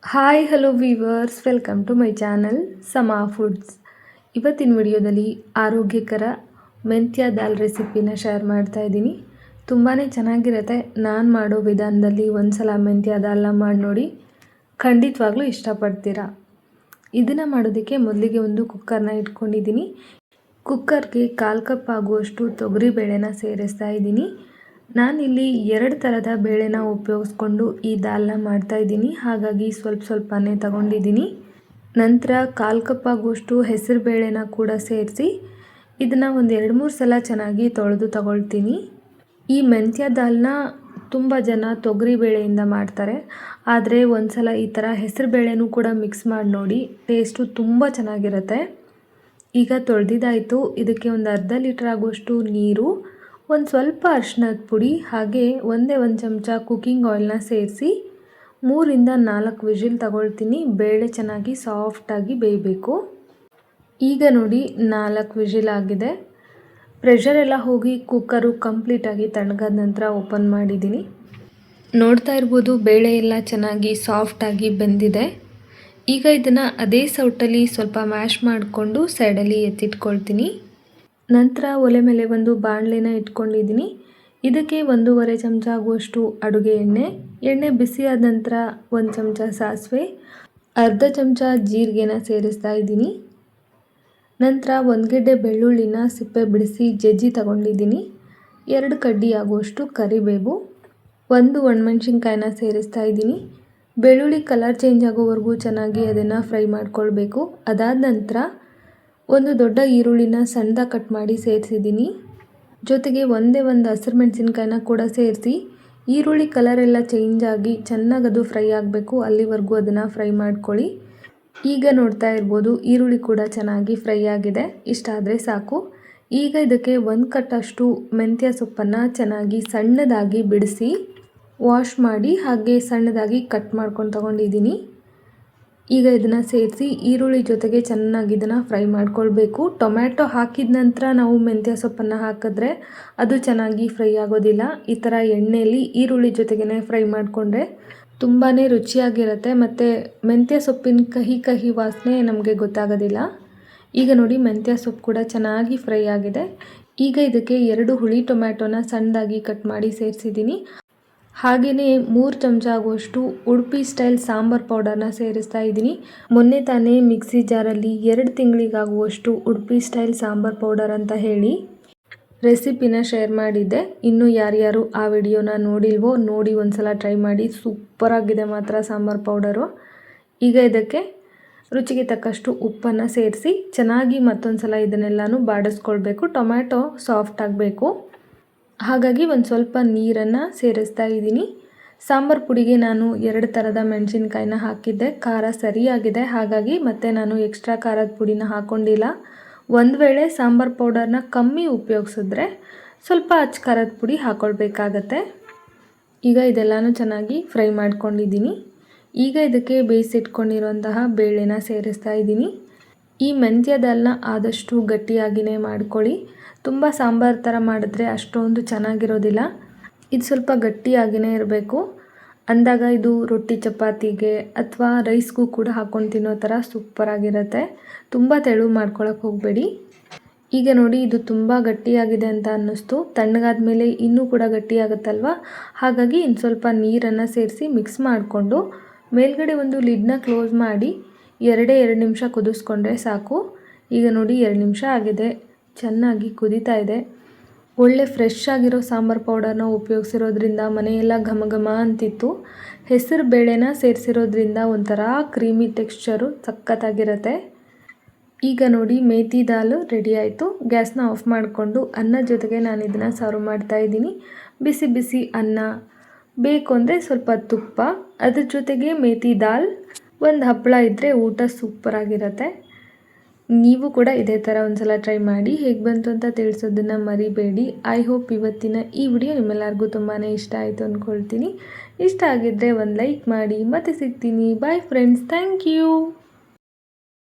Hi hello viewers, welcome to my channel Sama foods. ಇವತ್ತಿನ ವಿಡಿಯೋದಲ್ಲಿ ಆರೋಗ್ಯಕರ ಮೆಂತ್ಯ ದಾಲ್ ರೆಸಿಪಿನ ಶೇರ್ ಮಾಡ್ತಾ ಇದ್ದೀನಿ. ತುಂಬಾ ಚೆನ್ನಾಗಿರುತ್ತೆ. ನಾನು ಮಾಡೋ ವಿಧಾನದಲ್ಲಿ ಒಂದ್ಸಲ ಮೆಂತ್ಯ ದಾಲ್ನ ಮಾಡಿ ನೋಡಿ, ಖಂಡಿತವಾಗ್ಲೂ ಇಷ್ಟಪಡ್ತೀರಾ. ಇದನ್ನು ಮಾಡೋದಕ್ಕೆ ಮೊದಲಿಗೆ ಒಂದು ಕುಕ್ಕರ್ನ ಇಟ್ಕೊಂಡಿದ್ದೀನಿ. ಕುಕ್ಕರ್ಗೆ 1/4 ಕಪ್ ಆಗುವಷ್ಟು ತೊಗರಿ ಬೇಳೆನ ಸೇರಿಸ್ತಾ ಇದ್ದೀನಿ. ನಾನಿಲ್ಲಿ 2 ಥರದ ಬೇಳೆನ ಉಪಯೋಗಿಸ್ಕೊಂಡು ಈ ದಾಲ್ನ ಮಾಡ್ತಾಯಿದ್ದೀನಿ. ಹಾಗಾಗಿ ಸ್ವಲ್ಪನೇ ತಗೊಂಡಿದ್ದೀನಿ. ನಂತರ 1/4 ಕಪ್ ಆಗುವಷ್ಟು ಹೆಸರು ಬೇಳೆನ ಕೂಡ ಸೇರಿಸಿ ಇದನ್ನು ಒಂದು 2-3 ಸಲ ಚೆನ್ನಾಗಿ ತೊಳೆದು ತಗೊಳ್ತೀನಿ. ಈ ಮೆಂತ್ಯ ದಾಲ್ನ ತುಂಬ ಜನ ತೊಗರಿ ಬೇಳೆಯಿಂದ ಮಾಡ್ತಾರೆ. ಆದರೆ ಒಂದು ಸಲ ಈ ಥರ ಹೆಸರು ಬೇಳೆನೂ ಕೂಡ ಮಿಕ್ಸ್ ಮಾಡಿ ನೋಡಿ, ಟೇಸ್ಟು ತುಂಬ ಚೆನ್ನಾಗಿರುತ್ತೆ. ಈಗ ತೊಳೆದಿದ್ದಾಯಿತು. ಇದಕ್ಕೆ ಒಂದು ಅರ್ಧ ಲೀಟ್ರ್ ಆಗುವಷ್ಟು ನೀರು, ಒಂದು ಸ್ವಲ್ಪ ಅರಿಶಿಣದ ಪುಡಿ, ಹಾಗೆ ಒಂದೇ 1 ಚಮಚ ಕುಕ್ಕಿಂಗ್ ಆಯಿಲ್ನ ಸೇರಿಸಿ 3ರಿಂದ 4 ವಿಜಿಲ್ ತಗೊಳ್ತೀನಿ. ಬೇಳೆ ಚೆನ್ನಾಗಿ ಸಾಫ್ಟಾಗಿ ಬೇಯಬೇಕು. ಈಗ ನೋಡಿ 4 ವಿಜಿಲ್ ಆಗಿದೆ. ಪ್ರೆಷರ್ ಎಲ್ಲ ಹೋಗಿ ಕುಕ್ಕರು ಕಂಪ್ಲೀಟಾಗಿ ತಣ್ಣಗಾದ ನಂತರ ಓಪನ್ ಮಾಡಿದ್ದೀನಿ. ನೋಡ್ತಾ ಇರ್ಬೋದು, ಬೇಳೆ ಎಲ್ಲ ಚೆನ್ನಾಗಿ ಸಾಫ್ಟಾಗಿ ಬೆಂದಿದೆ. ಈಗ ಇದನ್ನು ಅದೇ ಸೌಟಲ್ಲಿ ಸ್ವಲ್ಪ ಮ್ಯಾಶ್ ಮಾಡಿಕೊಂಡು ಸೈಡಲ್ಲಿ ಎತ್ತಿಟ್ಕೊಳ್ತೀನಿ. ನಂತರ ಒಲೆ ಮೇಲೆ ಒಂದು ಬಾಣಲೆನ ಇಟ್ಕೊಂಡಿದ್ದೀನಿ. ಇದಕ್ಕೆ 1.5 ಚಮಚ ಆಗುವಷ್ಟು ಅಡುಗೆ ಎಣ್ಣೆ ಬಿಸಿಯಾದ ನಂತರ 1 ಚಮಚ ಸಾಸಿವೆ, ಅರ್ಧ ಚಮಚ ಜೀರಿಗೆನ ಸೇರಿಸ್ತಾ ಇದ್ದೀನಿ. ನಂತರ 1 ಗೆಡ್ಡೆ ಬೆಳ್ಳುಳ್ಳಿನ ಸಿಪ್ಪೆ ಬಿಡಿಸಿ ಜಜ್ಜಿ ತಗೊಂಡಿದ್ದೀನಿ. 2 ಕಡ್ಡಿ ಆಗುವಷ್ಟು ಕರಿಬೇವು, 1 ಒಣಮೆಣಸಿನ್ಕಾಯಿನ ಸೇರಿಸ್ತಾ ಇದ್ದೀನಿ. ಬೆಳ್ಳುಳ್ಳಿ ಕಲರ್ ಚೇಂಜ್ ಆಗೋವರೆಗೂ ಚೆನ್ನಾಗಿ ಅದನ್ನು ಫ್ರೈ ಮಾಡ್ಕೊಳ್ಬೇಕು. ಅದಾದ ನಂತರ ಒಂದು ದೊಡ್ಡ ಈರುಳ್ಳಿನ ಸಣ್ಣದಾಗಿ ಕಟ್ ಮಾಡಿ ಸೇರಿಸಿದ್ದೀನಿ. ಜೊತೆಗೆ ಒಂದೇ ಒಂದು ಹಸಿರು ಮೆಣಸಿನ್ಕಾಯಿನ ಕೂಡ ಸೇರಿಸಿ ಈರುಳ್ಳಿ ಕಲರ್ ಎಲ್ಲ ಚೇಂಜ್ ಆಗಿ ಚೆನ್ನಾಗಿ ಅದು ಫ್ರೈ ಆಗಬೇಕು. ಅಲ್ಲಿವರೆಗೂ ಅದನ್ನು ಫ್ರೈ ಮಾಡ್ಕೊಳ್ಳಿ. ಈಗ ನೋಡ್ತಾ ಇರ್ಬೋದು, ಈರುಳ್ಳಿ ಕೂಡ ಚೆನ್ನಾಗಿ ಫ್ರೈ ಆಗಿದೆ. ಇಷ್ಟಾದರೆ ಸಾಕು. ಈಗ ಇದಕ್ಕೆ 1 ಕಟ್ಟಷ್ಟು ಮೆಂತ್ಯ ಸೊಪ್ಪನ್ನು ಚೆನ್ನಾಗಿ ಸಣ್ಣದಾಗಿ ಬಿಡಿಸಿ ವಾಶ್ ಮಾಡಿ ಹಾಗೆ ಸಣ್ಣದಾಗಿ ಕಟ್ ಮಾಡ್ಕೊಂಡು ತಗೊಂಡಿದ್ದೀನಿ. ಈಗ ಇದನ್ನು ಸೇರಿಸಿ ಈರುಳ್ಳಿ ಜೊತೆಗೆ ಚೆನ್ನಾಗಿ ಇದನ್ನು ಫ್ರೈ ಮಾಡ್ಕೊಳ್ಬೇಕು. ಟೊಮ್ಯಾಟೊ ಹಾಕಿದ ನಂತರ ನಾವು ಮೆಂತ್ಯ ಸೊಪ್ಪನ್ನು ಹಾಕಿದ್ರೆ ಅದು ಚೆನ್ನಾಗಿ ಫ್ರೈ ಆಗೋದಿಲ್ಲ. ಈ ಥರ ಎಣ್ಣೆಯಲ್ಲಿ ಈರುಳ್ಳಿ ಜೊತೆಗೇ ಫ್ರೈ ಮಾಡಿಕೊಂಡ್ರೆ ತುಂಬಾ ರುಚಿಯಾಗಿರುತ್ತೆ ಮತ್ತು ಮೆಂತ್ಯ ಸೊಪ್ಪಿನ ಕಹಿ ವಾಸನೆ ನಮಗೆ ಗೊತ್ತಾಗೋದಿಲ್ಲ. ಈಗ ನೋಡಿ, ಮೆಂತ್ಯ ಸೊಪ್ಪು ಕೂಡ ಚೆನ್ನಾಗಿ ಫ್ರೈ ಆಗಿದೆ. ಈಗ ಇದಕ್ಕೆ 2 ಹುಳಿ ಟೊಮ್ಯಾಟೊನ ಸಣ್ಣದಾಗಿ ಕಟ್ ಮಾಡಿ ಸೇರಿಸಿದ್ದೀನಿ. ಹಾಗೆಯೇ 3 ಚಮಚ ಆಗುವಷ್ಟು ಉಡುಪಿ ಸ್ಟೈಲ್ ಸಾಂಬಾರ್ ಪೌಡರ್ನ ಸೇರಿಸ್ತಾ ಇದ್ದೀನಿ. ಮೊನ್ನೆ ತಾನೇ ಮಿಕ್ಸಿ ಜಾರಲ್ಲಿ 2 ತಿಂಗಳಿಗಾಗುವಷ್ಟು ಉಡುಪಿ ಸ್ಟೈಲ್ ಸಾಂಬಾರ್ ಪೌಡರ್ ಅಂತ ಹೇಳಿ ರೆಸಿಪಿನ ಶೇರ್ ಮಾಡಿದ್ದೆ. ಇನ್ನೂ ಯಾರ್ಯಾರು ಆ ವಿಡಿಯೋನ ನೋಡಿಲ್ವೋ ನೋಡಿ ಒಂದ್ಸಲ ಟ್ರೈ ಮಾಡಿ. ಸೂಪರಾಗಿದೆ ಮಾತ್ರ ಸಾಂಬಾರ್ ಪೌಡರು. ಈಗ ಇದಕ್ಕೆ ರುಚಿಗೆ ತಕ್ಕಷ್ಟು ಉಪ್ಪನ್ನು ಸೇರಿಸಿ ಚೆನ್ನಾಗಿ ಮತ್ತೊಂದು ಸಲ ಇದನ್ನೆಲ್ಲನೂ ಬಾಡಿಸ್ಕೊಳ್ಬೇಕು. ಟೊಮ್ಯಾಟೊ ಸಾಫ್ಟ್ ಆಗಬೇಕು. ಹಾಗಾಗಿ ಒಂದು ಸ್ವಲ್ಪ ನೀರನ್ನು ಸೇರಿಸ್ತಾ ಇದ್ದೀನಿ. ಸಾಂಬಾರು ಪುಡಿಗೆ ನಾನು 2 ಥರದ ಮೆಣಸಿನ್ಕಾಯಿನ ಹಾಕಿದ್ದೆ. ಖಾರ ಸರಿಯಾಗಿದೆ, ಹಾಗಾಗಿ ಮತ್ತೆ ನಾನು ಎಕ್ಸ್ಟ್ರಾ ಖಾರದ ಪುಡಿನ ಹಾಕ್ಕೊಂಡಿಲ್ಲ. ಒಂದು ವೇಳೆ ಸಾಂಬಾರು ಪೌಡರ್ನ ಕಮ್ಮಿ ಉಪಯೋಗಿಸಿದ್ರೆ ಸ್ವಲ್ಪ ಅಚ್ಚ ಖಾರದ ಪುಡಿ ಹಾಕ್ಕೊಳ್ಬೇಕಾಗತ್ತೆ. ಈಗ ಇದೆಲ್ಲನೂ ಚೆನ್ನಾಗಿ ಫ್ರೈ ಮಾಡ್ಕೊಂಡಿದ್ದೀನಿ. ಈಗ ಇದಕ್ಕೆ ಬೇಯಿಸಿಟ್ಕೊಂಡಿರುವಂತಹ ಬೇಳೆನ ಸೇರಿಸ್ತಾ ಇದ್ದೀನಿ. ಈ ಮೆಂತ್ಯ ದಾಲ್ನ ಆದಷ್ಟು ಗಟ್ಟಿಯಾಗಿಯೇ ಮಾಡ್ಕೊಳ್ಳಿ. ತುಂಬ ಸಾಂಬಾರು ಥರ ಮಾಡಿದ್ರೆ ಅಷ್ಟೊಂದು ಚೆನ್ನಾಗಿರೋದಿಲ್ಲ. ಇದು ಸ್ವಲ್ಪ ಗಟ್ಟಿಯಾಗಿಯೇ ಇರಬೇಕು. ಅಂದಾಗ ಇದು ರೊಟ್ಟಿ ಚಪಾತಿಗೆ ಅಥವಾ ರೈಸ್ಗೂ ಕೂಡ ಹಾಕ್ಕೊಂಡು ತಿನ್ನೋ ಥರ ಸೂಪರಾಗಿರುತ್ತೆ. ತುಂಬ ತೆಳು ಮಾಡ್ಕೊಳಕ್ಕೆ ಹೋಗಬೇಡಿ. ಈಗ ನೋಡಿ, ಇದು ತುಂಬ ಗಟ್ಟಿಯಾಗಿದೆ ಅಂತ ಅನ್ನಿಸ್ತು. ತಣ್ಣಗಾದ ಮೇಲೆ ಇನ್ನೂ ಕೂಡ ಗಟ್ಟಿಯಾಗುತ್ತಲ್ವ, ಹಾಗಾಗಿ ಇನ್ನು ಸ್ವಲ್ಪ ನೀರನ್ನು ಸೇರಿಸಿ ಮಿಕ್ಸ್ ಮಾಡಿಕೊಂಡು ಮೇಲ್ಗಡೆ ಒಂದು ಲಿಡ್ನ ಕ್ಲೋಸ್ ಮಾಡಿ 2 ನಿಮಿಷ ಕುದಿಸ್ಕೊಂಡ್ರೆ ಸಾಕು. ಈಗ ನೋಡಿ, 2 ನಿಮಿಷ ಆಗಿದೆ. ಚೆನ್ನಾಗಿ ಕುದೀತಾ ಇದೆ. ಒಳ್ಳೆ ಫ್ರೆಶ್ ಆಗಿರೋ ಸಾಂಬಾರು ಪೌಡರ್ನ ಉಪಯೋಗಿಸಿರೋದ್ರಿಂದ ಮನೆಯೆಲ್ಲ ಘಮ ಘಮ ಅಂತಿತ್ತು. ಹೆಸರು ಬೇಳೆನ ಸೇರಿಸಿರೋದ್ರಿಂದ ಒಂಥರ ಕ್ರೀಮಿ ಟೆಕ್ಸ್ಚರು ಸಖತ್ತಾಗಿರುತ್ತೆ. ಈಗ ನೋಡಿ, ಮೇಥಿ ದಾಲ್ ರೆಡಿ ಆಯಿತು. ಗ್ಯಾಸ್ನ ಆಫ್ ಮಾಡಿಕೊಂಡು ಅನ್ನದ ಜೊತೆಗೆ ನಾನು ಇದನ್ನು ಸರ್ವ್ ಮಾಡ್ತಾಯಿದ್ದೀನಿ. ಬಿಸಿ ಬಿಸಿ ಅನ್ನ, ಬೇಕು ಅಂದರೆ ಸ್ವಲ್ಪ ತುಪ್ಪ, ಅದ್ರ ಜೊತೆಗೆ ಮೇಥಿ ದಾಲ್, ಒಂದು ಹಪ್ಪಳ ಇದ್ದರೆ ಊಟ ಸೂಪರಾಗಿರುತ್ತೆ. ನೀವು ಕೂಡ ಇದೇ ಥರ ಒಂದು ಸಲ ಟ್ರೈ ಮಾಡಿ. ಹೇಗೆ ಬಂತು ಅಂತ ತಿಳಿಸೋದನ್ನು ಮರಿಬೇಡಿ. ಐ ಹೋಪ್ ಇವತ್ತಿನ ಈ ವಿಡಿಯೋ ನಿಮ್ಮೆಲ್ಲರಿಗೂ ತುಂಬಾ ಇಷ್ಟ ಆಯಿತು ಅಂದ್ಕೊಳ್ತೀನಿ. ಇಷ್ಟ ಆಗಿದ್ದರೆ ಒಂದು ಲೈಕ್ ಮಾಡಿ. ಮತ್ತೆ ಸಿಗ್ತೀನಿ. Bye friends, thank you.